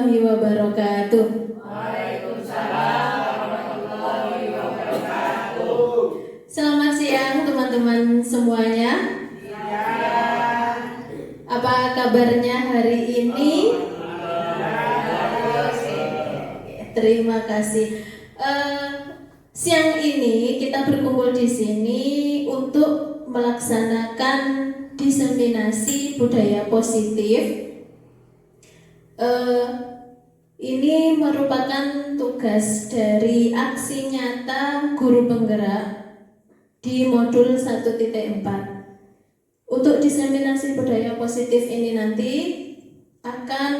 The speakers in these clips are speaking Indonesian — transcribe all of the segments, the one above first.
warahmatullahi wabarakatuh. Waalaikumsalam warahmatullahi wabarakatuh. Selamat siang teman-teman semuanya. Apa kabarnya hari ini? Terima kasih. Siang ini kita berkumpul di sini untuk melaksanakan diseminasi budaya positif. Ini merupakan tugas dari aksi nyata guru penggerak di modul 1.4. Untuk diseminasi budaya positif ini nanti akan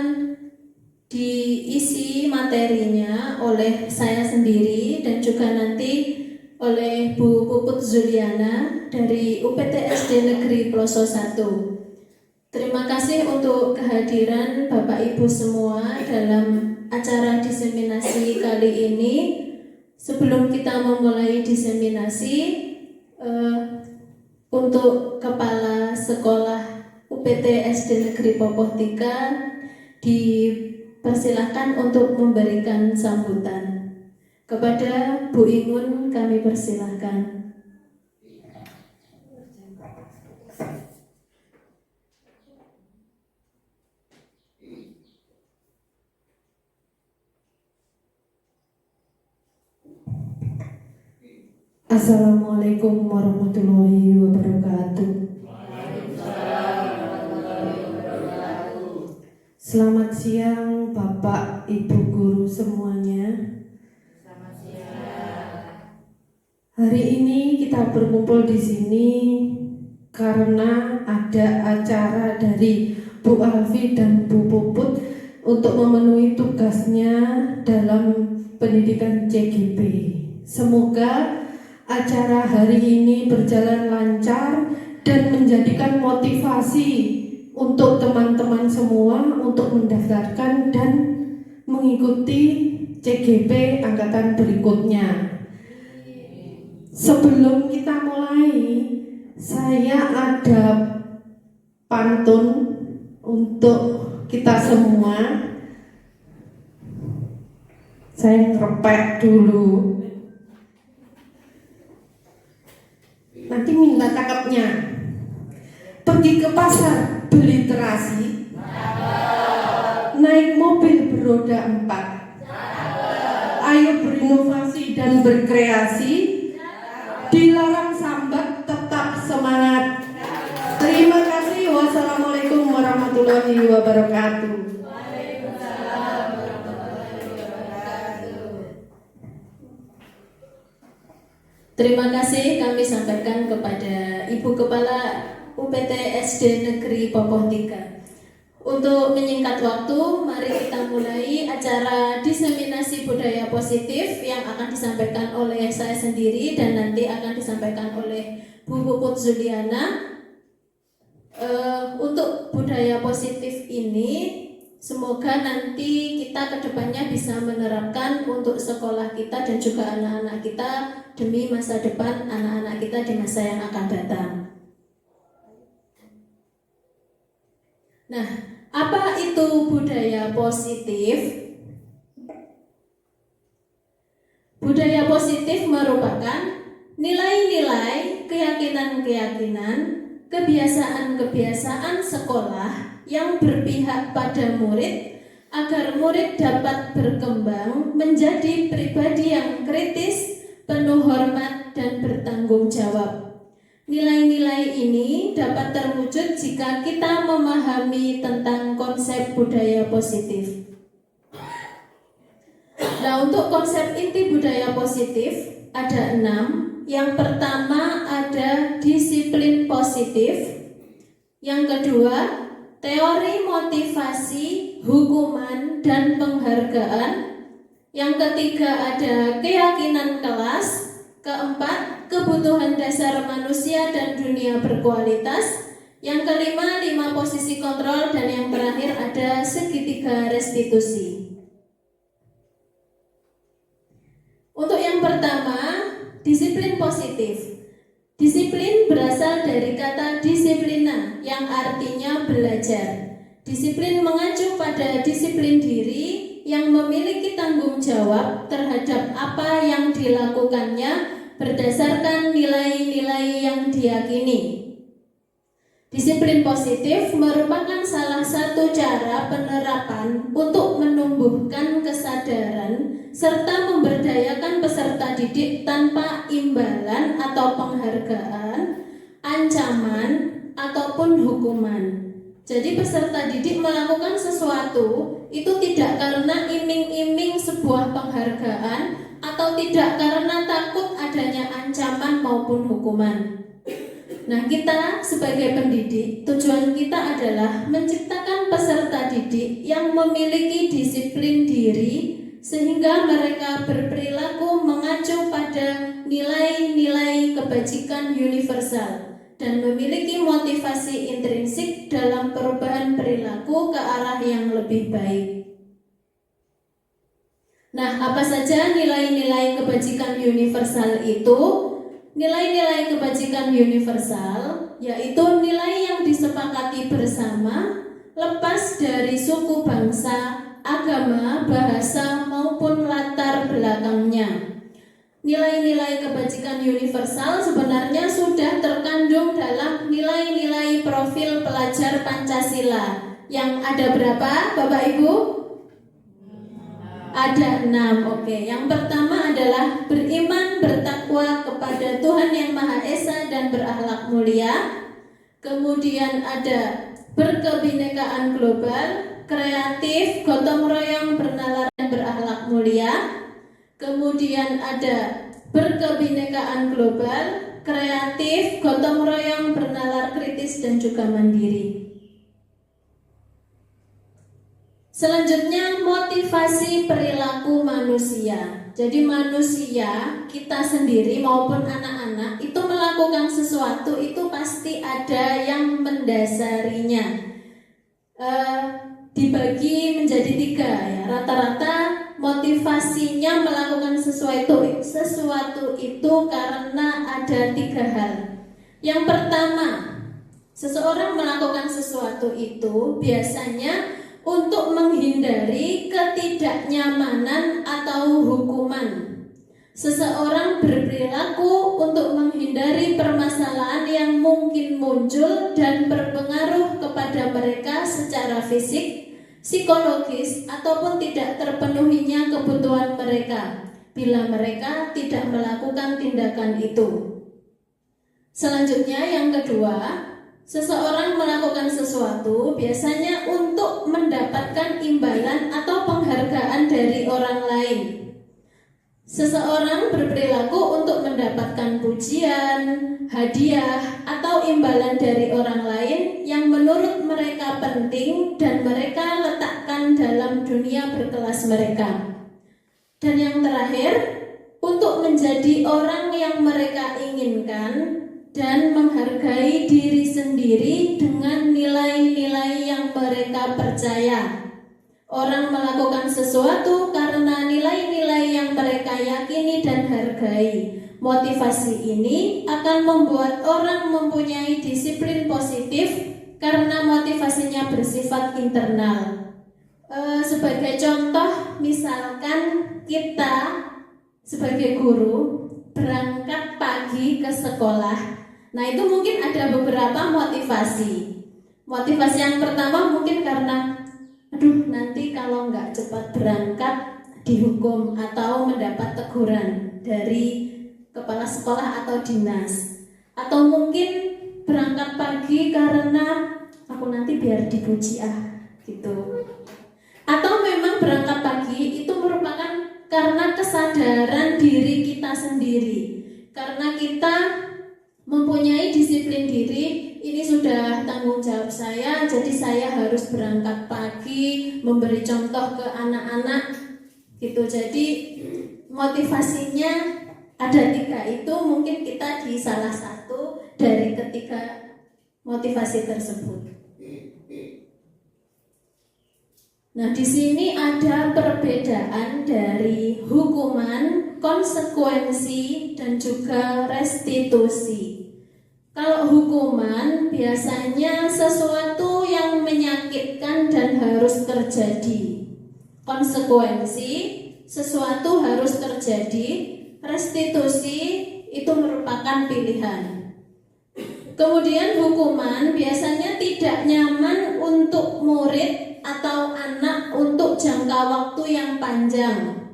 diisi materinya oleh saya sendiri dan juga nanti oleh Bu Puput Zuliana dari UPT SD Negeri Ploso 1. Terima kasih untuk kehadiran Bapak Ibu semua dalam acara diseminasi kali ini. Sebelum kita memulai diseminasi, untuk Kepala Sekolah UPT SD Negeri Popoh 3 dipersilahkan untuk memberikan sambutan. Kepada Bu Ingun kami persilahkan. Assalamualaikum warahmatullahi wabarakatuh. Selamat siang Bapak Ibu guru semuanya. Selamat siang. Hari ini kita berkumpul di sini karena ada acara dari Bu Alfi dan Bu Puput untuk memenuhi tugasnya dalam pendidikan CGP. Semoga acara hari ini berjalan lancar dan menjadikan motivasi untuk teman-teman semua untuk mendaftarkan dan mengikuti CGP angkatan berikutnya. Sebelum kita mulai, saya ada pantun untuk kita semua. Saya ngerepek dulu. Nanti minta cakepnya. Pergi ke pasar beli terasi, naik mobil beroda 4. Ayo berinovasi dan berkreasi, dilarang sambat tetap semangat. Terima kasih. Wassalamualaikum warahmatullahi wabarakatuh. Terima kasih kami sampaikan kepada Ibu Kepala UPT SD Negeri Popoh 3. Untuk menyingkat waktu, mari kita mulai acara diseminasi budaya positif yang akan disampaikan oleh saya sendiri dan nanti akan disampaikan oleh Bu Puput Zuliana. Untuk budaya positif ini, semoga nanti kita kedepannya bisa menerapkan untuk sekolah kita dan juga anak-anak kita demi masa depan anak-anak kita di masa yang akan datang. Nah, apa itu budaya positif? Budaya positif merupakan nilai-nilai, keyakinan-keyakinan, kebiasaan-kebiasaan sekolah yang berpihak pada murid agar murid dapat berkembang menjadi pribadi yang kritis, penuh hormat dan bertanggung jawab. Nilai-nilai ini dapat terwujud jika kita memahami tentang konsep budaya positif. Nah, untuk konsep inti budaya positif ada 6. Yang pertama ada disiplin positif. Yang kedua, teori motivasi, hukuman, dan penghargaan. Yang ketiga ada keyakinan kelas. Keempat, kebutuhan dasar manusia dan dunia berkualitas. Yang kelima, 5 posisi kontrol. Dan yang terakhir ada segitiga restitusi. Untuk yang pertama, disiplin positif. Disiplin berasal dari kata disiplina yang artinya belajar. Disiplin mengacu pada disiplin diri yang memiliki tanggung jawab terhadap apa yang dilakukannya berdasarkan nilai-nilai yang diyakini. Disiplin positif merupakan salah satu cara penerapan untuk menumbuhkan kesadaran serta memberdayakan peserta didik tanpa imbalan atau penghargaan, ancaman, ataupun hukuman. Jadi peserta didik melakukan sesuatu itu tidak karena iming-iming sebuah penghargaan atau tidak karena takut adanya ancaman maupun hukuman. Nah, kita sebagai pendidik, tujuan kita adalah menciptakan peserta didik yang memiliki disiplin diri sehingga mereka berperilaku mengacu pada nilai-nilai kebajikan universal dan memiliki motivasi intrinsik dalam perubahan perilaku ke arah yang lebih baik. Nah, apa saja nilai-nilai kebajikan universal itu? Nilai-nilai kebajikan universal yaitu nilai yang disepakati bersama, lepas dari suku bangsa, agama, bahasa, maupun latar belakangnya. Nilai-nilai kebajikan universal sebenarnya sudah terkandung dalam nilai-nilai profil pelajar Pancasila. Yang ada berapa, Bapak Ibu? Ada 6. Oke. Yang pertama adalah beriman, bertakwa kepada Tuhan Yang Maha Esa dan berakhlak mulia. Kemudian ada berkebinekaan global, kreatif, gotong royong, bernalar dan berakhlak mulia. Kemudian ada berkebinekaan global, kreatif, gotong royong, bernalar, kritis, dan juga mandiri. Selanjutnya, motivasi perilaku manusia. Jadi manusia, kita sendiri maupun anak-anak itu melakukan sesuatu itu pasti ada yang mendasarinya. Dibagi menjadi 3 ya. Rata-rata motivasinya melakukan sesuatu itu karena ada 3 hal. Yang pertama, seseorang melakukan sesuatu itu biasanya untuk menghindari ketidaknyamanan atau hukuman. Seseorang berperilaku untuk menghindari permasalahan yang mungkin muncul dan berpengaruh kepada mereka secara fisik, psikologis, ataupun tidak terpenuhinya kebutuhan mereka bila mereka tidak melakukan tindakan itu. Selanjutnya, yang kedua, seseorang melakukan sesuatu biasanya untuk mendapatkan imbalan atau penghargaan dari orang lain. Seseorang berperilaku untuk mendapatkan pujian, hadiah, atau imbalan dari orang lain yang menurut mereka penting dan mereka letakkan dalam dunia berkelas mereka. Dan yang terakhir, untuk menjadi orang yang mereka inginkan dan menghargai diri sendiri dengan nilai-nilai yang mereka percaya. Orang melakukan sesuatu karena nilai-nilai yang mereka yakini dan hargai. Motivasi ini akan membuat orang mempunyai disiplin positif karena motivasinya bersifat internal. Sebagai contoh, misalkan kita sebagai guru berangkat pagi ke sekolah. Nah, itu mungkin ada beberapa motivasi. Motivasi yang pertama mungkin karena nanti kalau nggak cepat berangkat dihukum atau mendapat teguran dari kepala sekolah atau dinas. Atau mungkin berangkat pagi karena aku nanti biar dipuji gitu. Atau memang berangkat pagi itu merupakan karena kesadaran diri kita sendiri. Karena kita mempunyai disiplin diri, ini sudah tanggung jawab saya, jadi saya harus berangkat pagi, memberi contoh ke anak-anak gitu. Jadi motivasinya ada 3 itu, mungkin kita di salah satu dari ketiga motivasi tersebut. Nah, di sini ada perbedaan dari hukuman, konsekuensi, dan juga restitusi. Kalau hukuman biasanya sesuatu yang menyakitkan dan harus terjadi. Konsekuensi, sesuatu harus terjadi. Restitusi itu merupakan pilihan. Kemudian hukuman biasanya tidak nyaman untuk murid atau anak untuk jangka waktu yang panjang.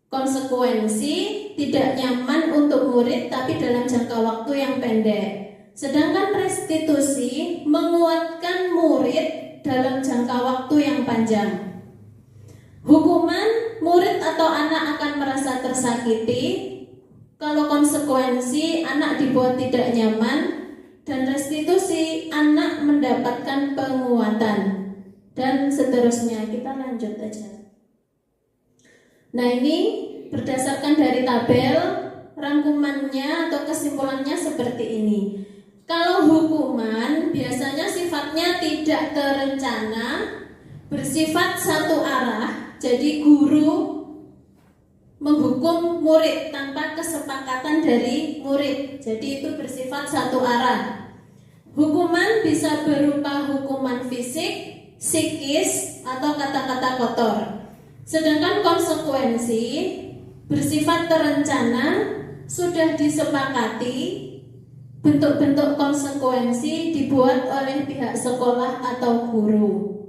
Konsekuensi tidak nyaman untuk murid tapi dalam jangka waktu yang pendek. Sedangkan restitusi menguatkan murid dalam jangka waktu yang panjang. Hukuman, murid atau anak akan merasa tersakiti. Kalau konsekuensi, anak dibuat tidak nyaman. Dan restitusi, anak mendapatkan penguatan. Dan seterusnya, kita lanjut aja. Nah, ini berdasarkan dari tabel, rangkumannya atau kesimpulannya seperti ini. Kalau hukuman biasanya sifatnya tidak terencana, bersifat satu arah. Jadi guru menghukum murid tanpa kesepakatan dari murid. Jadi itu bersifat satu arah. Hukuman bisa berupa hukuman fisik, psikis, atau kata-kata kotor. Sedangkan konsekuensi bersifat terencana, sudah disepakati. Bentuk-bentuk konsekuensi dibuat oleh pihak sekolah atau guru.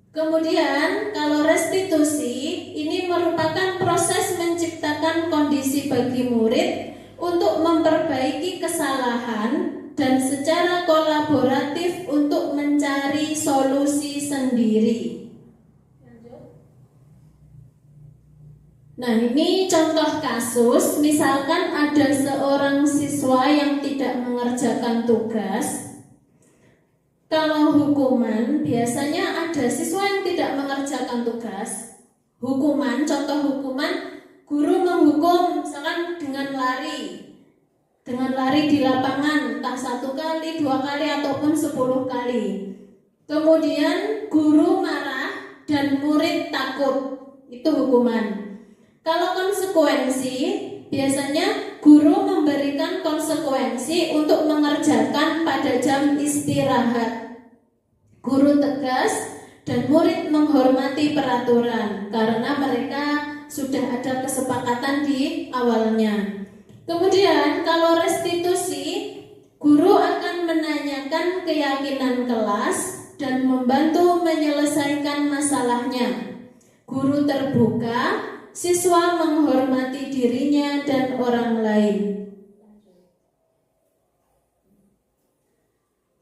Kemudian kalau restitusi ini merupakan proses menciptakan kondisi bagi murid untuk memperbaiki kesalahan dan secara kolaboratif untuk mencari solusi sendiri. Nah, ini contoh kasus, misalkan ada seorang siswa yang tidak mengerjakan tugas. Kalau hukuman, biasanya ada siswa yang tidak mengerjakan tugas. Hukuman, contoh hukuman, guru menghukum misalkan dengan lari. Dengan lari di lapangan, entah 1 kali, 2 kali, ataupun 10 kali. Kemudian guru marah dan murid takut, itu hukuman. Kalau konsekuensi, biasanya guru memberikan konsekuensi untuk mengerjakan pada jam istirahat. Guru tegas dan murid menghormati peraturan karena mereka sudah ada kesepakatan di awalnya. Kemudian kalau restitusi, guru akan menanyakan keyakinan kelas dan membantu menyelesaikan masalahnya. Guru terbuka, siswa menghormati dirinya dan orang lain.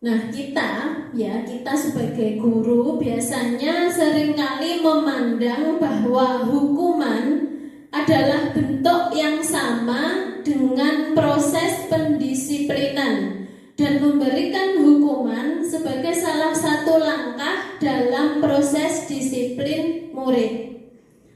Nah, kita sebagai guru biasanya seringkali memandang bahwa hukuman adalah bentuk yang sama dengan proses pendisiplinan dan memberikan hukuman sebagai salah satu langkah dalam proses disiplin murid.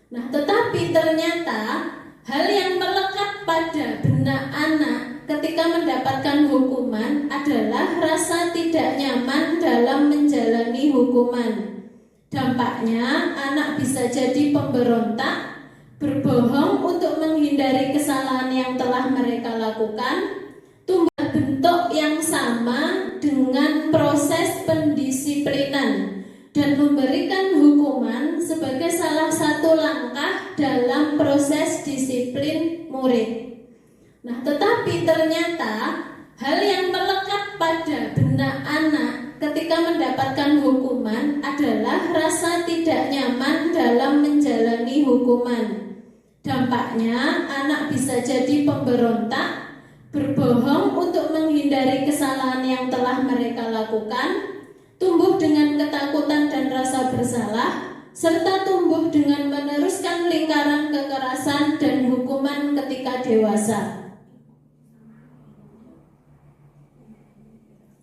Nah, tetapi ternyata hal yang melekat pada benak anak ketika mendapatkan hukuman adalah rasa tidak nyaman dalam menjalani hukuman. Dampaknya, anak bisa jadi pemberontak, berbohong untuk menghindari kesalahan yang telah mereka lakukan, tumbuh bentuk yang sama dengan proses pendisiplinan dan memberikan hukuman sebagai salah satu langkah dalam proses disiplin murid. Nah, tetapi ternyata hal yang melekat pada benak anak ketika mendapatkan hukuman adalah rasa tidak nyaman dalam menjalani hukuman. Dampaknya, anak bisa jadi pemberontak, berbohong untuk menghindari kesalahan yang telah mereka lakukan, tumbuh dengan ketakutan dan rasa bersalah, serta tumbuh dengan meneruskan lingkaran kekerasan dan hukuman ketika dewasa.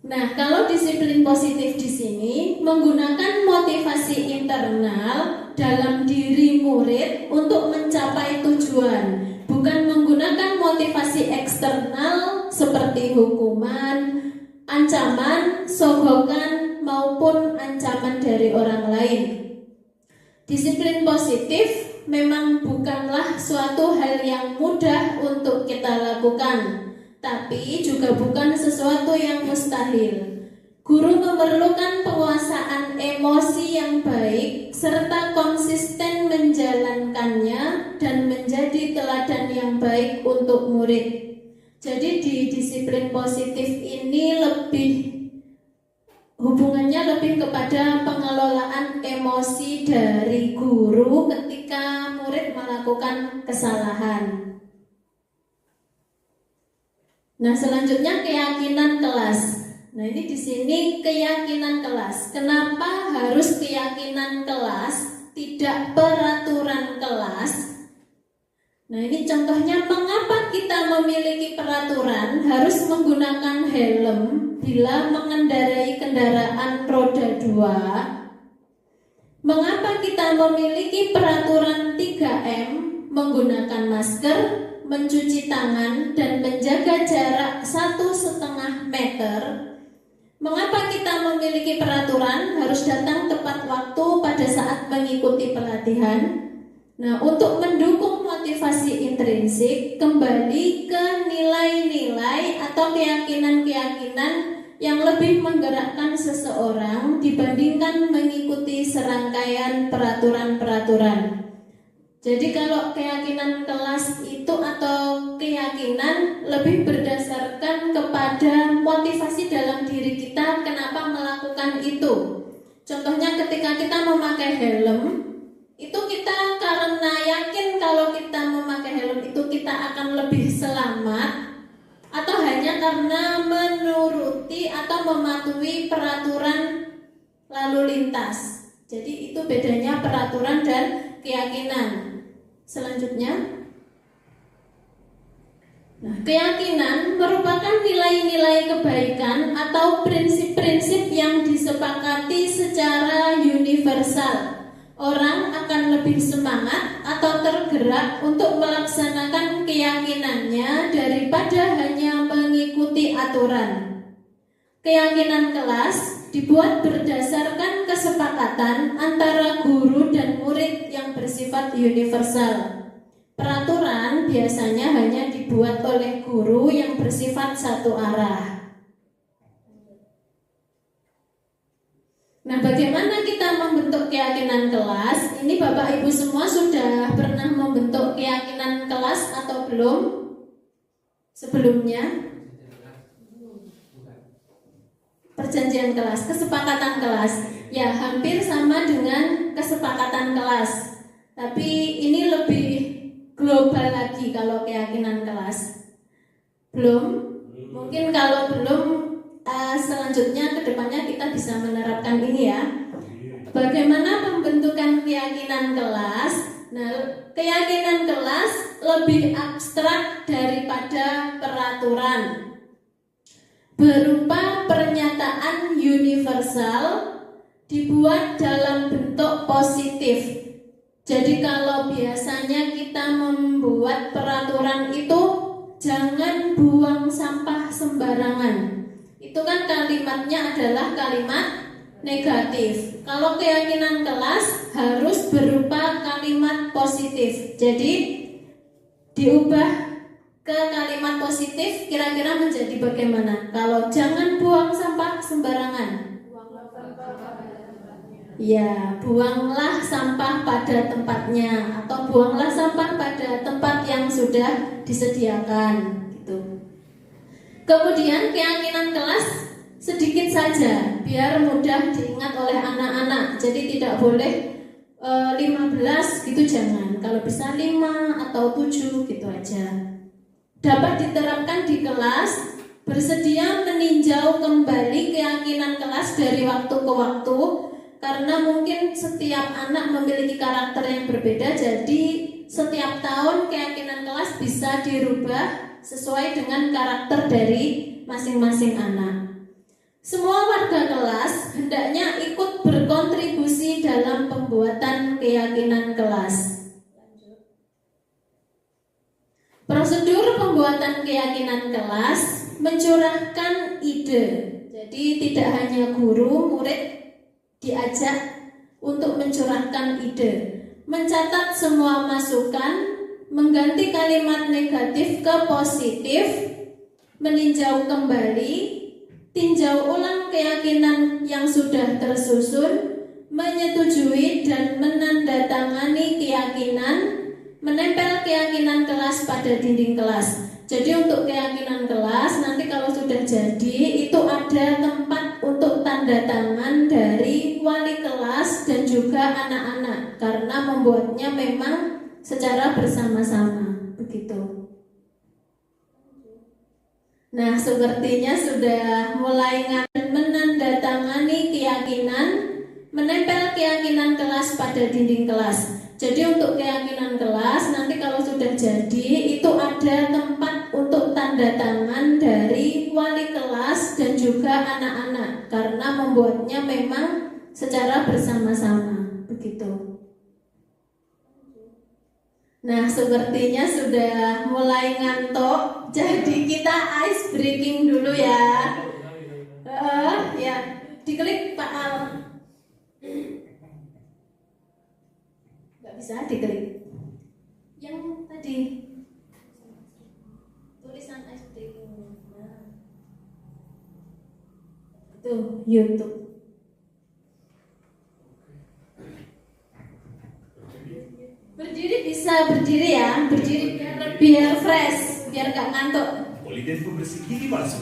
Nah, kalau disiplin positif di sini menggunakan motivasi internal dalam diri murid untuk mencapai tujuan, bukan menggunakan motivasi eksternal seperti hukuman, ancaman, sogokan, maupun ancaman dari orang lain. Disiplin positif memang bukanlah suatu hal yang mudah untuk kita lakukan, tapi juga bukan sesuatu yang mustahil. Guru memerlukan penguasaan emosi yang baik serta konsisten menjalankannya dan menjadi teladan yang baik untuk murid. Jadi di disiplin positif ini hubungannya lebih kepada pengelolaan emosi dari guru ketika murid melakukan kesalahan. Nah, selanjutnya keyakinan kelas. Nah, ini di sini keyakinan kelas. Kenapa harus keyakinan kelas, tidak peraturan kelas? Nah, ini contohnya mengapa kita memiliki peraturan harus menggunakan helm bila mengendarai kendaraan roda 2. Mengapa kita memiliki peraturan 3M, menggunakan masker, mencuci tangan, dan menjaga jarak 1,5 meter? Mengapa kita memiliki peraturan harus datang tepat waktu pada saat mengikuti pelatihan? Nah, untuk mendukung motivasi intrinsik, kembali ke nilai-nilai atau keyakinan-keyakinan yang lebih menggerakkan seseorang dibandingkan mengikuti serangkaian peraturan-peraturan. Jadi kalau keyakinan kelas itu atau keyakinan lebih berdasarkan kepada motivasi dalam diri kita kenapa melakukan itu. Contohnya ketika kita memakai helm, itu kita karena yakin kalau kita memakai helm itu kita akan lebih selamat, atau hanya karena menuruti atau mematuhi peraturan lalu lintas. Jadi itu bedanya peraturan dan keyakinan. Selanjutnya, nah, keyakinan merupakan nilai-nilai kebaikan atau prinsip-prinsip yang disepakati secara universal. Orang akan lebih semangat atau tergerak untuk melaksanakan keyakinannya daripada hanya mengikuti aturan. Keyakinan kelas dibuat berdasarkan kesepakatan antara guru dan murid yang bersifat universal. Peraturan biasanya hanya dibuat oleh guru yang bersifat satu arah. Nah, bagaimana kita membentuk keyakinan kelas? Ini Bapak Ibu semua sudah pernah membentuk keyakinan kelas atau belum? Sebelumnya? Perjanjian kelas, kesepakatan kelas. Ya, hampir sama dengan kesepakatan kelas. Tapi ini lebih global lagi kalau keyakinan kelas. Belum? Mungkin kalau belum, selanjutnya kedepannya kita bisa menerapkan ini ya. Bagaimana pembentukan keyakinan kelas? Nah, keyakinan kelas lebih abstrak daripada peraturan, berupa pernyataan universal dibuat dalam bentuk positif. Jadi kalau biasanya kita membuat peraturan itu jangan buang sampah sembarangan, itu kan kalimatnya adalah kalimat negatif. Kalau keyakinan kelas harus berupa kalimat positif. Jadi diubah ke kalimat positif, kira-kira menjadi bagaimana? Kalau jangan buang sampah sembarangan, ya, buanglah sampah pada tempatnya, atau buanglah sampah pada tempat yang sudah disediakan, gitu. Kemudian keyakinan kelas sedikit saja, biar mudah diingat oleh anak-anak. Jadi tidak boleh 15 gitu, jangan. Kalau bisa 5 atau 7 gitu aja. Dapat diterapkan di kelas, bersedia meninjau kembali keyakinan kelas dari waktu ke waktu, karena mungkin setiap anak memiliki karakter yang berbeda, jadi setiap tahun keyakinan kelas bisa dirubah sesuai dengan karakter dari masing-masing anak. Semua warga kelas hendaknya ikut berkontribusi dalam pembuatan keyakinan kelas. Prosedur pembuatan keyakinan kelas mencurahkan ide. Jadi tidak hanya guru, murid diajak untuk mencurahkan ide, mencatat semua masukan, mengganti kalimat negatif ke positif, meninjau kembali, tinjau ulang keyakinan yang sudah tersusun, menyetujui dan menandatangani keyakinan, menempel keyakinan kelas pada dinding kelas. Jadi untuk keyakinan kelas nanti kalau sudah jadi itu ada tempat untuk tanda tangan dari wali kelas dan juga anak-anak karena membuatnya memang secara bersama-sama begitu. Nah, sepertinya sudah mulai menandatangani keyakinan, menempel keyakinan kelas pada dinding kelas. Jadi untuk keyakinan kelas nanti kalau sudah jadi itu ada tempat untuk tanda tangan dari wali kelas dan juga anak-anak karena membuatnya memang secara bersama-sama begitu. Nah, sepertinya sudah mulai ngantuk, jadi kita ice breaking dulu ya. Ya, diklik Pak Al. Nggak bisa diklik. Yang tadi tulisan ice breaking. Nah, itu YouTube. Berdiri bisa berdiri ya, berdiri biar fresh, biar gak ngantuk. Polides pembersih gigi palsu.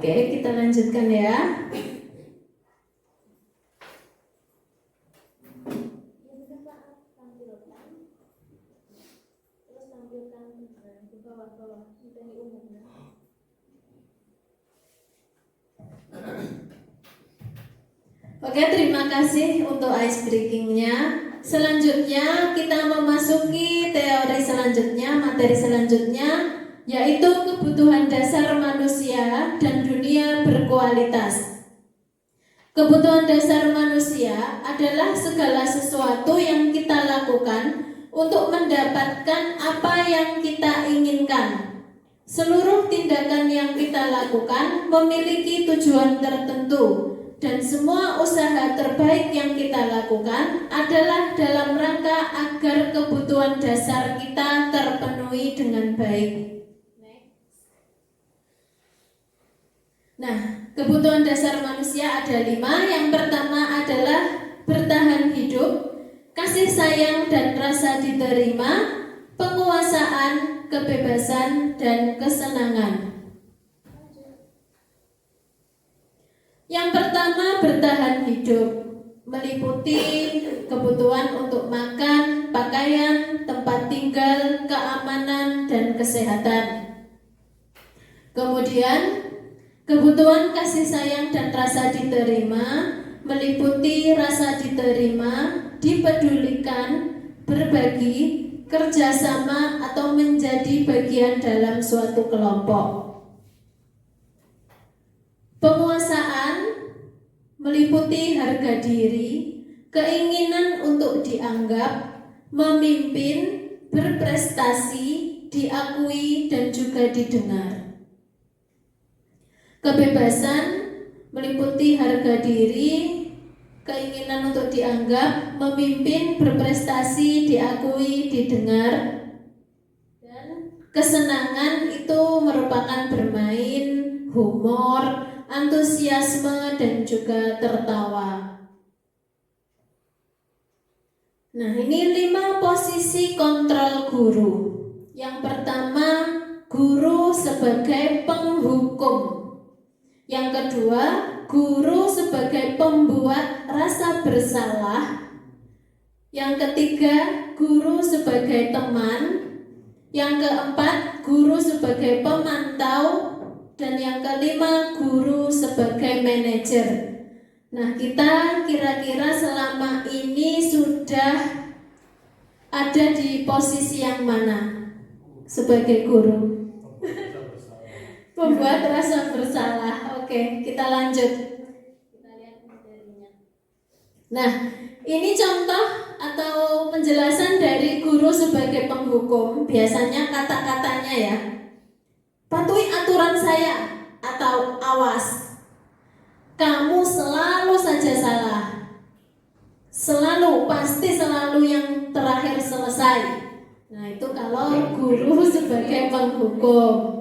Oke, kita lanjutkan ya. Oke, terima kasih untuk ice breakingnya. Selanjutnya kita memasuki teori selanjutnya, materi selanjutnya, yaitu kebutuhan dasar manusia dan dunia berkualitas. Kebutuhan dasar manusia adalah segala sesuatu yang kita lakukan untuk mendapatkan apa yang kita inginkan. Seluruh tindakan yang kita lakukan memiliki tujuan tertentu, dan semua usaha terbaik yang kita lakukan adalah dalam rangka agar kebutuhan dasar kita terpenuhi dengan baik. Nah, kebutuhan dasar manusia ada 5. Yang pertama adalah bertahan hidup, kasih sayang dan rasa diterima, penguasaan, kebebasan, dan kesenangan. Yang pertama, bertahan hidup, meliputi kebutuhan untuk makan, pakaian, tempat tinggal, keamanan, dan kesehatan. Kemudian, kebutuhan kasih sayang dan rasa diterima meliputi rasa diterima, dipedulikan, berbagi, kerjasama, atau menjadi bagian dalam suatu kelompok. Penguasaan meliputi harga diri, keinginan untuk dianggap, memimpin, berprestasi, diakui, dan juga didengar. Kebebasan meliputi harga diri, keinginan untuk dianggap, memimpin, berprestasi, diakui, didengar. Dan kesenangan itu merupakan bermain, humor, antusiasme, dan juga tertawa. Nah, ini 5 posisi kontrol guru. Yang pertama, guru sebagai penghukum. Yang kedua, guru sebagai pembuat rasa bersalah. Yang ketiga, guru sebagai teman. Yang keempat, guru sebagai pemantau. Dan yang kelima, guru sebagai manajer. Nah, kita kira-kira selama ini sudah ada di posisi yang mana sebagai guru? Pembuat rasa bersalah. Oke, kita lanjut. Kita lihat materinya. Nah, ini contoh atau penjelasan dari guru sebagai penghukum. Biasanya kata-katanya ya, patuhi aturan saya, atau awas, kamu selalu saja salah, selalu, pasti selalu yang terakhir selesai. Nah, itu kalau guru sebagai penghukum.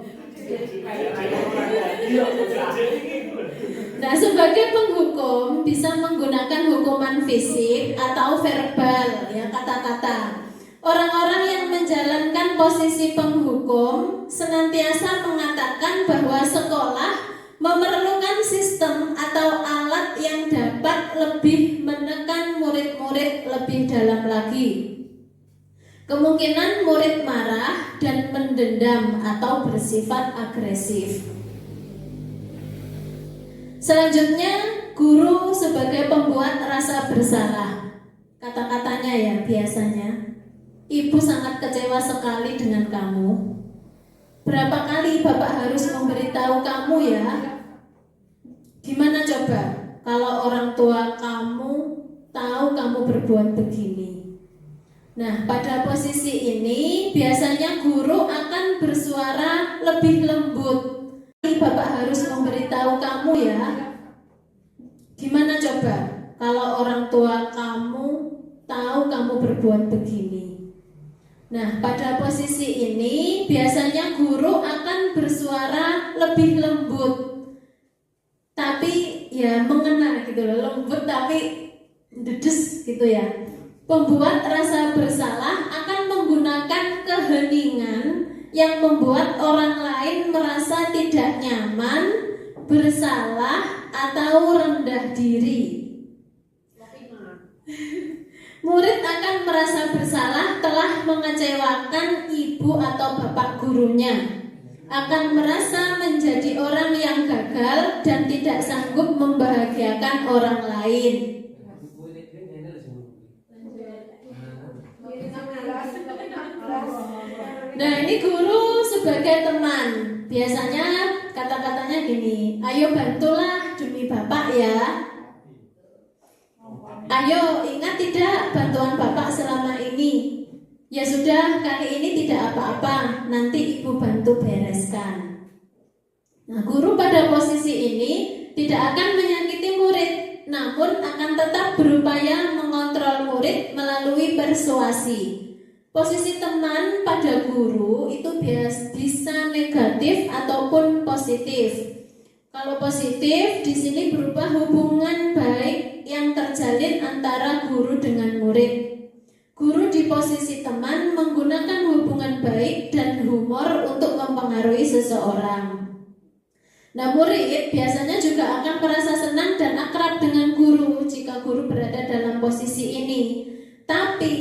Nah, sebagai penghukum bisa menggunakan hukuman fisik atau verbal, ya, kata-kata. Orang-orang yang menjalankan posisi penghukum senantiasa mengatakan bahwa sekolah memerlukan sistem atau alat yang dapat lebih menekan murid-murid lebih dalam lagi. Kemungkinan murid marah dan mendendam atau bersifat agresif. Selanjutnya, guru sebagai pembuat rasa bersalah. Kata-katanya ya, biasanya, ibu sangat kecewa sekali dengan kamu. Berapa kali bapak harus memberitahu kamu ya? Gimana coba kalau orang tua kamu tahu kamu berbuat begini? Nah, pada posisi ini biasanya guru akan bersuara lebih lembut. Bapak harus memberitahu kamu ya. Gimana coba kalau orang tua kamu tahu kamu berbuat begini? Nah, pada posisi ini biasanya guru akan bersuara lebih lembut, tapi ya mengena gitu loh, lembut tapi dedes gitu ya. Pembuat rasa bersalah akan menggunakan keheningan yang membuat orang lain merasa tidak nyaman, bersalah, atau rendah diri. Murid akan merasa bersalah telah mengecewakan ibu atau bapak gurunya, akan merasa menjadi orang yang gagal dan tidak sanggup membahagiakan orang lain. Nah, ini guru sebagai teman. Biasanya kata-katanya gini, ayo bantulah demi bapak ya. Ayo, ingat tidak bantuan bapak selama ini? Ya sudah, kali ini tidak apa-apa, nanti ibu bantu bereskan. Nah, guru pada posisi ini tidak akan menyakiti murid, namun akan tetap berupaya mengontrol murid melalui persuasi. Posisi teman pada guru itu bisa negatif ataupun positif. Kalau positif, di sini berupa hubungan baik yang terjalin antara guru dengan murid. Guru di posisi teman menggunakan hubungan baik dan humor untuk mempengaruhi seseorang. Nah, murid biasanya juga akan merasa senang dan akrab dengan guru jika guru berada dalam posisi ini. Tapi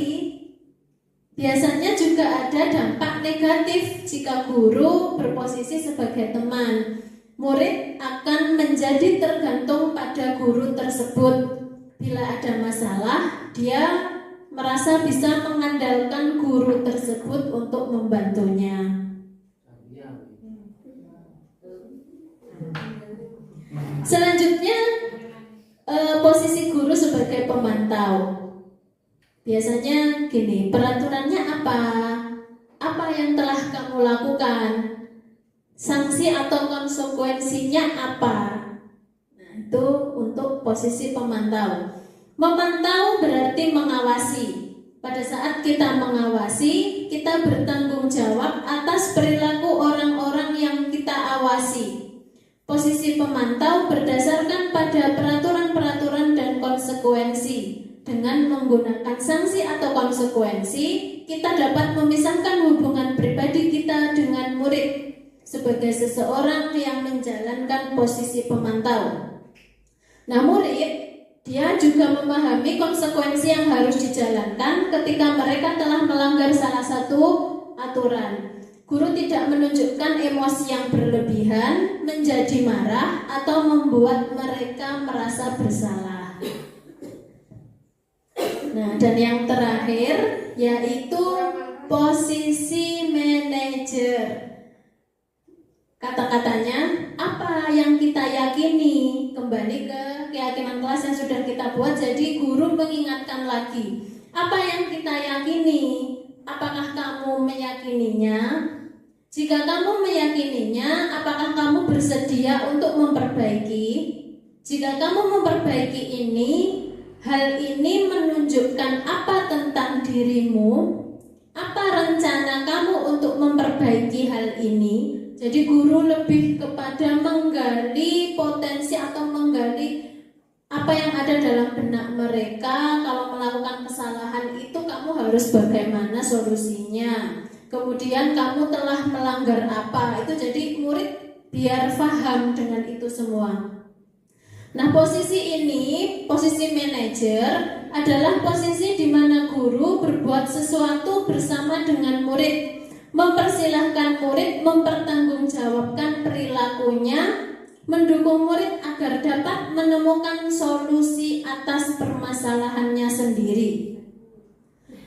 biasanya juga ada dampak negatif jika guru berposisi sebagai teman. Murid akan menjadi tergantung pada guru tersebut. Bila ada masalah, dia merasa bisa mengandalkan guru tersebut untuk membantunya. Selanjutnya, posisi guru sebagai pemantau. Biasanya gini, peraturannya apa? Apa yang telah kamu lakukan? Sanksi atau konsekuensinya apa? Nah, itu untuk posisi pemantau. Memantau berarti mengawasi. Pada saat kita mengawasi, kita bertanggung jawab atas perilaku orang-orang yang kita awasi. Posisi pemantau berdasarkan pada peraturan-peraturan dan konsekuensi. Dengan menggunakan sanksi atau konsekuensi, kita dapat memisahkan hubungan pribadi kita dengan murid sebagai seseorang yang menjalankan posisi pemantau. Nah, murid dia juga memahami konsekuensi yang harus dijalankan ketika mereka telah melanggar salah satu aturan. Guru tidak menunjukkan emosi yang berlebihan, menjadi marah, atau membuat mereka merasa bersalah. Nah, dan yang terakhir yaitu posisi manajer. Kata-katanya, apa yang kita yakini? Kembali ke keyakinan kelas yang sudah kita buat. Jadi guru mengingatkan lagi, apa yang kita yakini? Apakah kamu meyakininya? Jika kamu meyakininya, apakah kamu bersedia untuk memperbaiki? Jika kamu memperbaiki ini, hal ini menunjukkan apa tentang dirimu? Apa rencana kamu untuk memperbaiki hal ini? Jadi guru lebih kepada menggali potensi atau menggali apa yang ada dalam benak mereka. Kalau melakukan kesalahan itu kamu harus bagaimana solusinya. Kemudian kamu telah melanggar apa. Itu jadi murid biar paham dengan itu semua. Nah, posisi ini, posisi manajer adalah posisi di mana guru berbuat sesuatu bersama dengan murid. Mempersilahkan murid mempertanggungjawabkan perilakunya, mendukung murid agar dapat menemukan solusi atas permasalahannya sendiri.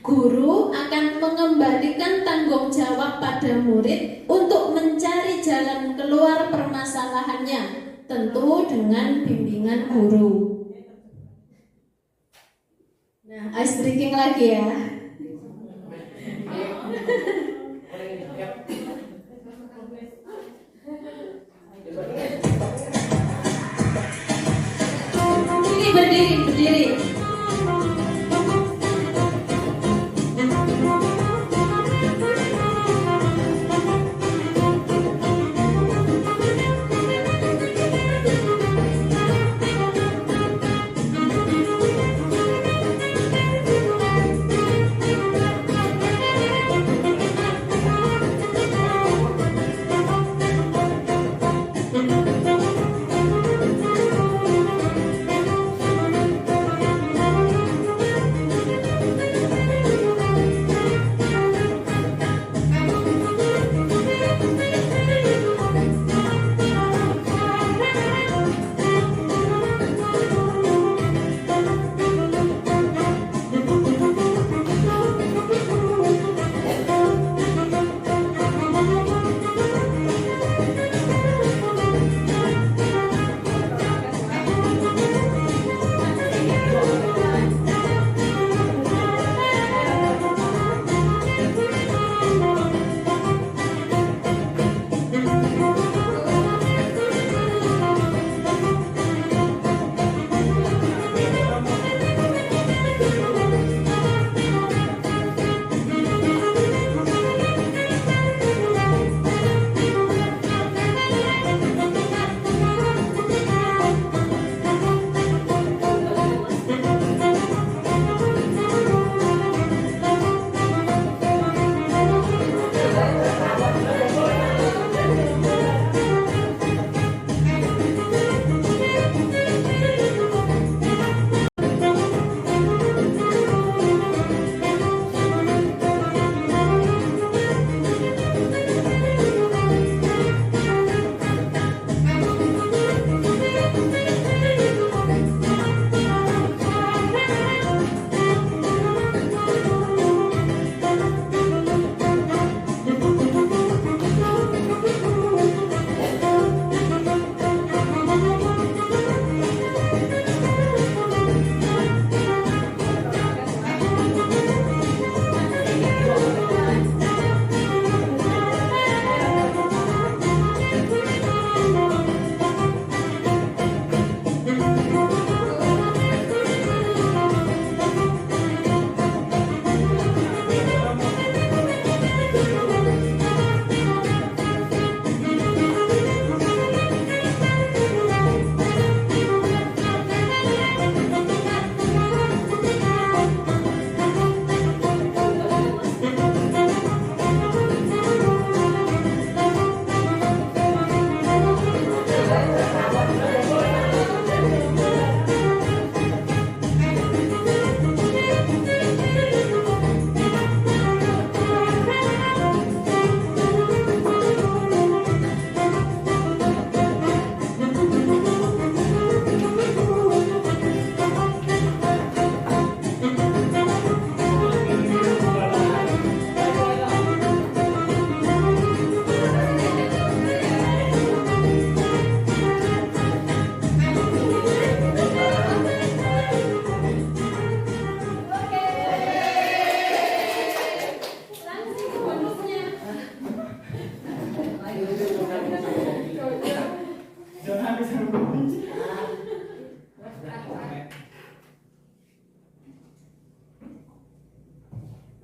Guru akan mengembalikan tanggung jawab pada murid untuk mencari jalan keluar permasalahannya, tentu dengan bimbingan guru. Nah, ice breaking lagi ya. Ini berdiri.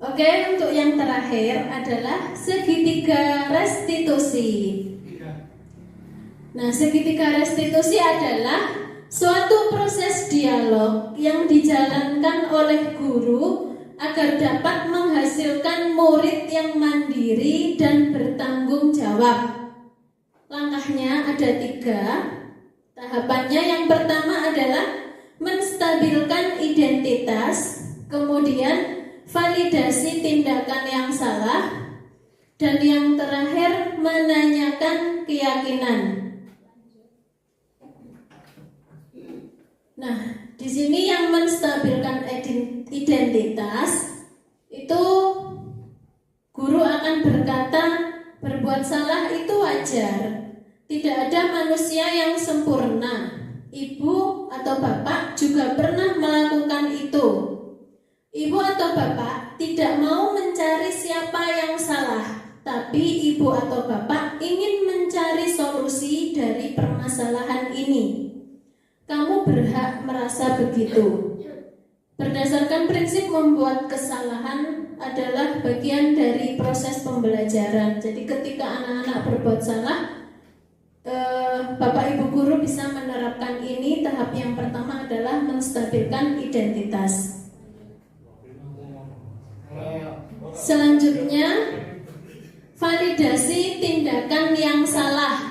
Oke, untuk yang terakhir adalah segitiga restitusi. Nah, segitiga restitusi adalah suatu proses dialog yang dijalankan oleh guru agar dapat menghasilkan murid yang mandiri dan bertanggung jawab. Langkahnya ada 3. Tahapannya yang pertama adalah menstabilkan identitas, kemudian validasi tindakan yang salah, dan yang terakhir menanyakan keyakinan. Nah, di sini yang menstabilkan identitas itu guru akan berkata berbuat salah itu wajar. Tidak ada manusia yang sempurna. Ibu atau bapak juga pernah melakukan itu. Ibu atau bapak tidak mau mencari siapa yang salah, tapi ibu atau bapak ingin mencari solusi dari permasalahan ini. Kamu berhak merasa begitu. Berdasarkan prinsip membuat kesalahan adalah bagian dari proses pembelajaran. Jadi ketika anak-anak berbuat salah, bapak ibu guru bisa menerapkan ini. Tahap yang pertama adalah menstabilkan identitas. Selanjutnya, validasi tindakan yang salah.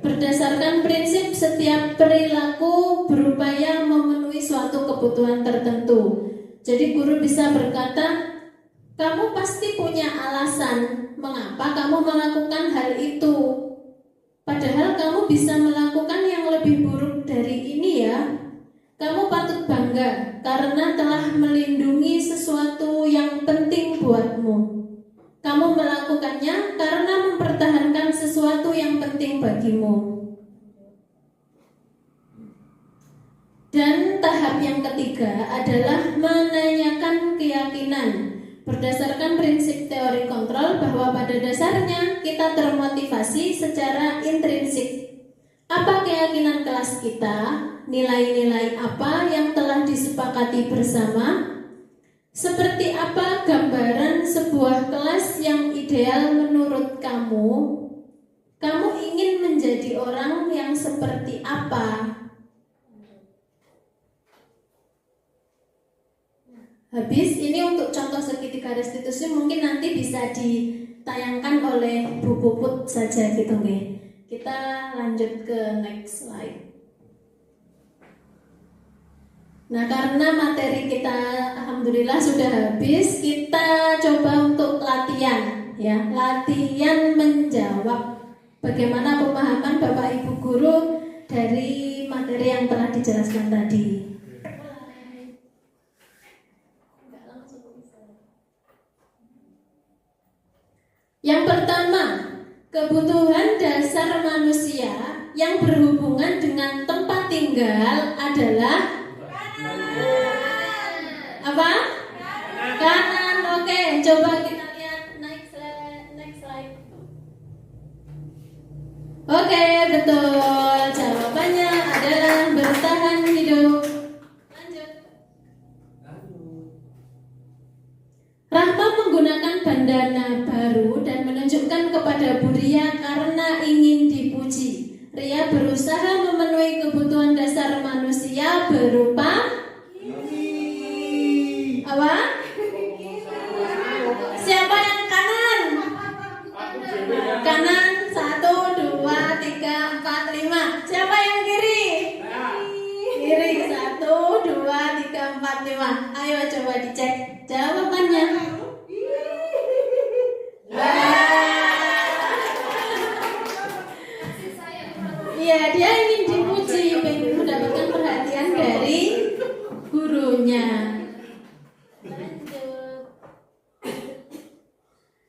Berdasarkan prinsip setiap perilaku berupaya memenuhi suatu kebutuhan tertentu. Jadi guru bisa berkata, kamu pasti punya alasan mengapa kamu melakukan hal itu. Padahal kamu bisa melakukan yang lebih buruk dari ini ya. Kamu patut bangga karena telah melindungi sesuatu yang penting buatmu. Kamu melakukannya karena mempertahankan sesuatu yang penting bagimu. Dan tahap yang ketiga adalah menanyakan keyakinan. Berdasarkan prinsip teori kontrol bahwa pada dasarnya kita termotivasi secara intrinsik. Apa keyakinan kelas kita? Nilai-nilai apa yang telah disepakati bersama? Seperti apa gambaran sebuah kelas yang ideal menurut kamu? Kamu ingin menjadi orang yang seperti apa? Habis, ini untuk contoh segitiga restitusi mungkin nanti bisa ditayangkan oleh Bu Puput saja gitu nih. Kita lanjut ke next slide. Nah, karena materi kita alhamdulillah sudah habis, kita coba untuk latihan ya. Latihan menjawab bagaimana pemahaman Bapak Ibu guru dari materi yang telah dijelaskan tadi. Yang pertama, kebutuhan dasar manusia yang berhubungan dengan tempat tinggal adalah apa? Kanan. Oke, coba kita lihat next slide. Oke, betul. Jawabannya adalah bertahan hidup. Lanjut. Rahma menggunakan bandana baru dan menunjukkan kepada Bu Ria karena ingin dipuji. Ria berusaha memenuhi kebutuhan dasar manusia berupa apa? Siapa yang kanan? Kanan 1, 2, 3, 4, 5. Siapa yang kiri? Kiri 1, 2, 3, 4, 5. Ayo coba dicek jawabannya. Iya, dia ingin dipuji, ingin mendapatkan perhatian dari gurunya.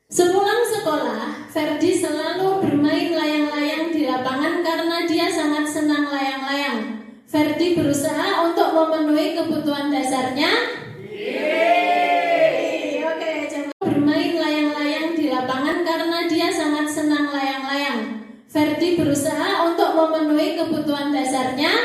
Sepulang sekolah, Ferdi selalu bermain layang-layang di lapangan karena dia sangat senang layang-layang. Ferdi berusaha untuk memenuhi kebutuhan dasarnya. Oke, coba bermain layang-layang di lapangan karena dia sangat senang layang-layang. Ferdi berusaha untuk memenuhi kebutuhan dasarnya.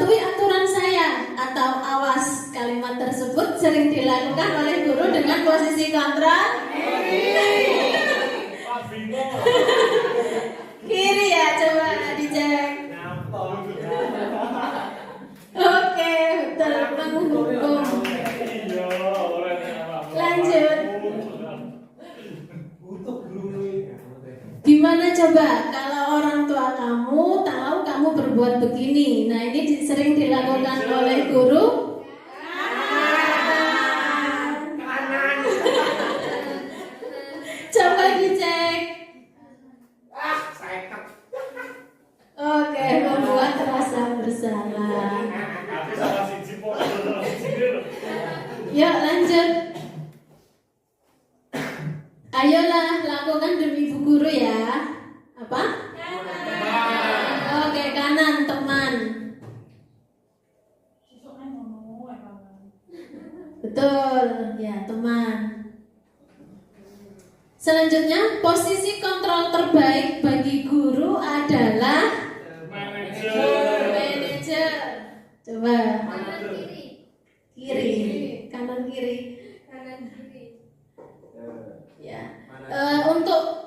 patuhi aturan saya atau awas. Kalimat tersebut sering dilakukan oleh guru dengan posisi kontra kiri ya, coba dicek. Oke, betul, menghukum. Lanjut. Gimana coba kalau orang tua kamu tahu kamu berbuat begini? Nah, ini sering dilakukan oleh guru. Coba dicek. Oke, membuat rasa bersalah. Yuk lanjut. Ayolah lakukan demi ibu guru ya. Apa? Oke, kanan teman. Betul, ya teman. Selanjutnya, posisi kontrol terbaik bagi guru adalah manajer. Coba. Kiri. Kanan kiri. Ya. Untuk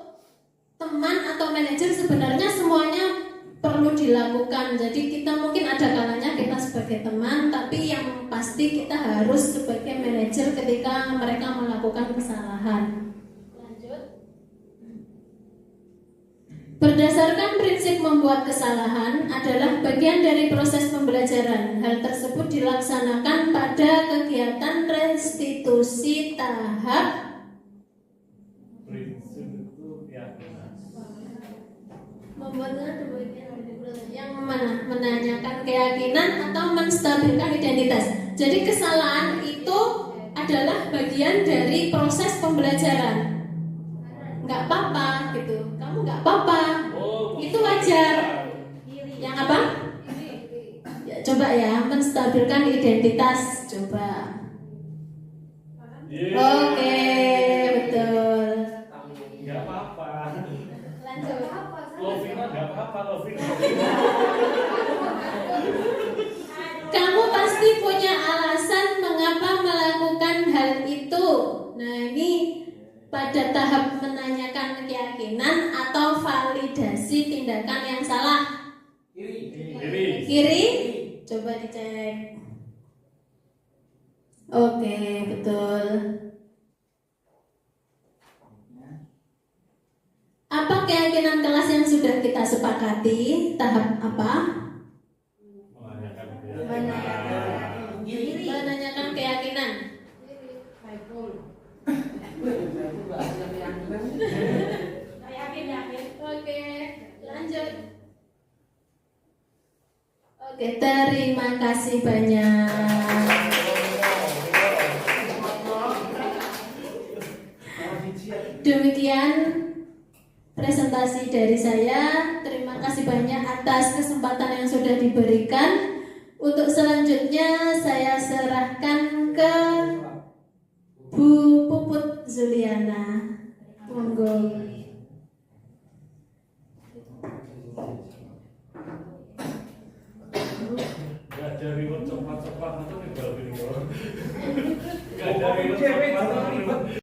teman atau manajer sebenarnya semuanya perlu dilakukan. Jadi kita mungkin ada kalanya kita sebagai teman, tapi yang pasti kita harus sebagai manajer ketika mereka melakukan kesalahan. Lanjut. Berdasarkan prinsip membuat kesalahan adalah bagian dari proses pembelajaran. Hal tersebut dilaksanakan pada kegiatan restitusi tahap yang mana? Menanyakan keyakinan atau menstabilkan identitas. Jadi kesalahan itu adalah bagian dari proses pembelajaran. Nggak apa-apa gitu. Kamu nggak apa-apa. Itu wajar. Yang apa? Ya, coba ya, menstabilkan identitas. Coba. Oke, betul. Nggak apa-apa. Lanjut. Lovina nggak apa-apa, Lovina. Kamu pasti punya alasan mengapa melakukan hal itu. Nah, ini pada tahap menanyakan keyakinan atau validasi tindakan yang salah. Kiri. Coba dicek. Oke, betul. Apa keyakinan kelas yang sudah kita sepakati? Tahap apa? Menanyakan keyakinan. Oke, lanjut. Oke, terima kasih banyak. Demikian presentasi dari saya. Terima kasih banyak atas kesempatan yang sudah diberikan. Untuk selanjutnya saya serahkan ke Bu Puput Zuliana. Monggo. Gak ada ribut cepat-cepat itu tinggal video. Gak ada ribut cepat-cepat.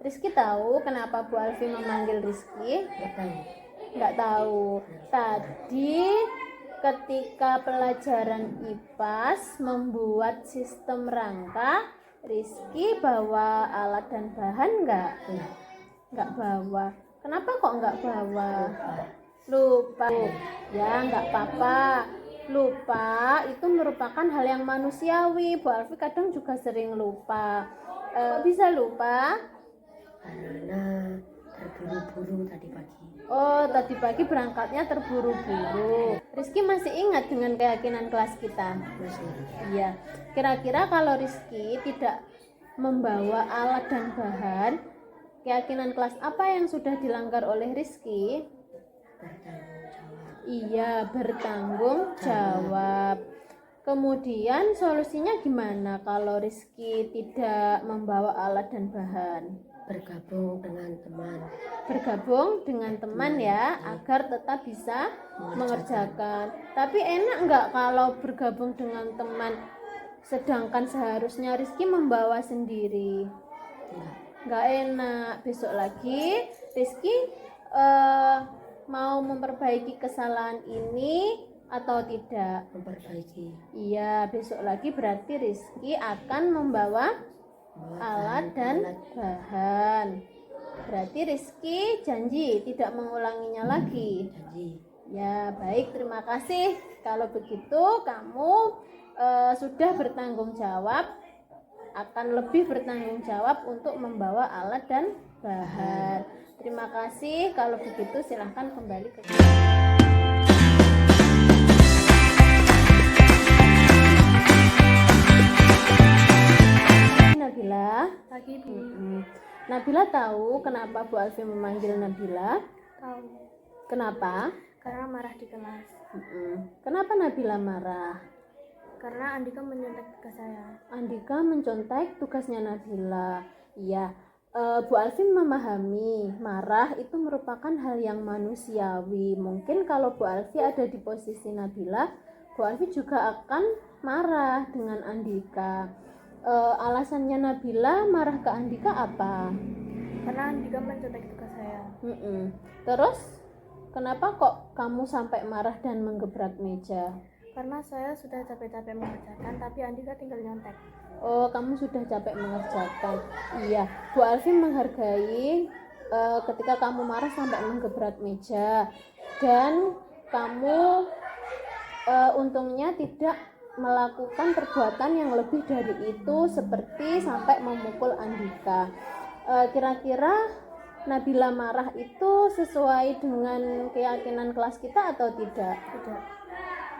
Rizky tahu kenapa Bu Alfi memanggil Rizky? Nggak tahu. Tadi ketika pelajaran IPAS membuat sistem rangka, Rizky bawa alat dan bahan nggak bawa. Kenapa kok nggak bawa? Lupa. Ya nggak apa-apa. Lupa itu merupakan hal yang manusiawi. Bu Alfi kadang juga sering lupa. Kok bisa lupa? Karena terburu-buru tadi pagi. Oh, tadi pagi berangkatnya terburu-buru. Rizky masih ingat dengan keyakinan kelas kita? Masih. Iya. Kira-kira kalau Rizky tidak membawa alat dan bahan, keyakinan kelas apa yang sudah dilanggar oleh Rizky? Bertanggung jawab. Iya, bertanggung jawab. Kemudian solusinya gimana kalau Rizky tidak membawa alat dan bahan? Bergabung dengan teman. Bergabung dengan teman ya, agar tetap bisa mengerjakan. Tapi enak nggak kalau bergabung dengan teman, sedangkan seharusnya Rizky membawa sendiri? Nggak enak. Besok lagi Rizky mau memperbaiki kesalahan ini atau tidak? Memperbaiki. Iya, besok lagi berarti Rizky akan membawa alat dan bahan. Berarti Rizky janji tidak mengulanginya lagi. Janji. Ya, baik, terima kasih. Kalau begitu kamu sudah bertanggung jawab, akan lebih bertanggung jawab untuk membawa alat dan bahan. Terima kasih. Kalau begitu silahkan kembali ke Nabila. Pagi Bu. Nabila tahu kenapa Bu Alfi memanggil Nabila? Tahu. Kenapa? Karena marah di kelas. Kenapa Nabila marah? Karena Andika menyontek ke saya. Andika mencontek tugasnya Nabila. Iya, Bu Alfi memahami marah itu merupakan hal yang manusiawi. Mungkin kalau Bu Alfi ada di posisi Nabila, Bu Alfi juga akan marah dengan Andika. Alasannya Nabila marah ke Andika apa? Karena Andika mencontek tugas saya. Terus kenapa kok kamu sampai marah dan menggebrak meja? Karena saya sudah capek-capek mengerjakan, tapi Andika tinggal nyontek. Oh, kamu sudah capek mengerjakan. Iya, Bu Alfi menghargai ketika kamu marah sampai menggebrak meja, dan kamu untungnya tidak melakukan perbuatan yang lebih dari itu, seperti sampai memukul Andika. Kira-kira Nabila marah itu sesuai dengan keyakinan kelas kita atau tidak? Tidak.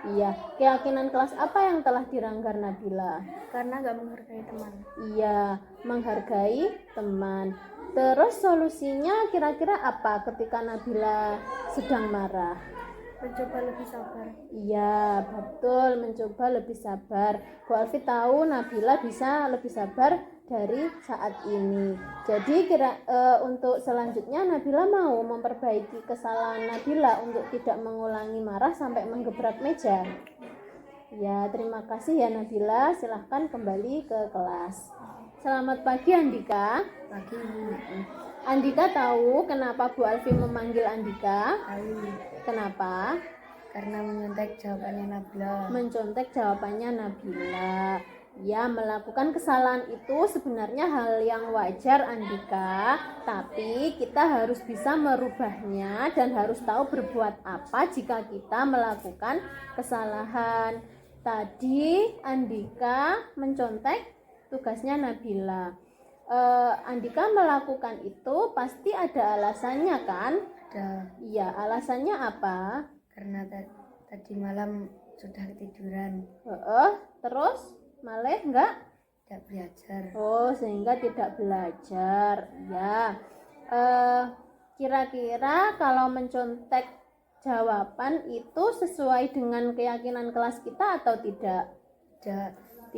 Iya, keyakinan kelas apa yang telah dilanggar Nabila? Karena nggak menghargai teman. Iya, menghargai teman. Terus solusinya kira-kira apa ketika Nabila sedang marah? Mencoba lebih sabar. Iya, betul, mencoba lebih sabar. Bu Alfi tahu Nabila bisa lebih sabar dari saat ini. Jadi untuk selanjutnya Nabila mau memperbaiki kesalahan Nabila untuk tidak mengulangi marah sampai menggebrak meja. Ya, terima kasih ya Nabila. Silahkan kembali ke kelas. Selamat pagi Andika. Pagi. Andika tahu kenapa Bu Alfi memanggil Andika? Tahu. Kenapa? Karena menyontek jawabannya Nabila. Mencontek jawabannya Nabila. Ya, melakukan kesalahan itu sebenarnya hal yang wajar Andika, tapi kita harus bisa merubahnya dan harus tahu berbuat apa jika kita melakukan kesalahan. Tadi Andika mencontek tugasnya Nabila. Andika melakukan itu pasti ada alasannya kan? Ada. Iya, alasannya apa? Karena tadi malam sudah ketiduran. Terus malah enggak? Tidak belajar. Oh, sehingga tidak belajar. Ya. Kira-kira kalau mencontek jawaban itu sesuai dengan keyakinan kelas kita atau tidak?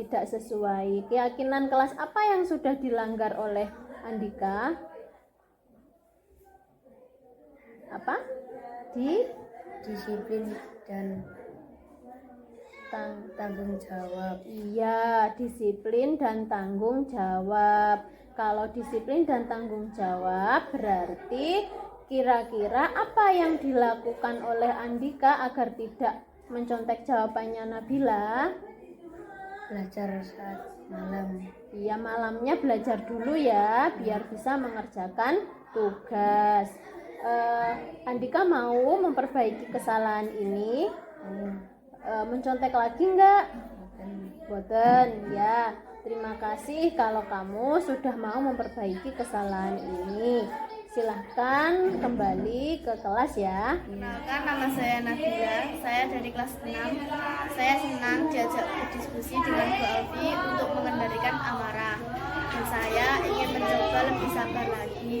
Tidak sesuai. Keyakinan kelas apa yang sudah dilanggar oleh Andika? Apa? Disiplin dan tanggung jawab. Iya, disiplin dan tanggung jawab. Kalau disiplin dan tanggung jawab berarti kira-kira apa yang dilakukan oleh Andika agar tidak mencontek jawabannya Nabila? Belajar saat malam. Iya, malamnya belajar dulu ya biar bisa mengerjakan tugas. Andika mau memperbaiki kesalahan ini? Mencontek lagi enggak? Boten, ya. Terima kasih kalau kamu sudah mau memperbaiki kesalahan ini. Silahkan kembali ke kelas ya. Kenalkan, nama saya Nabila, saya dari kelas 6. Saya senang diajak berdiskusi dengan Bu Alfi untuk mengendalikan amarah. Dan saya ingin mencoba lebih sabar lagi.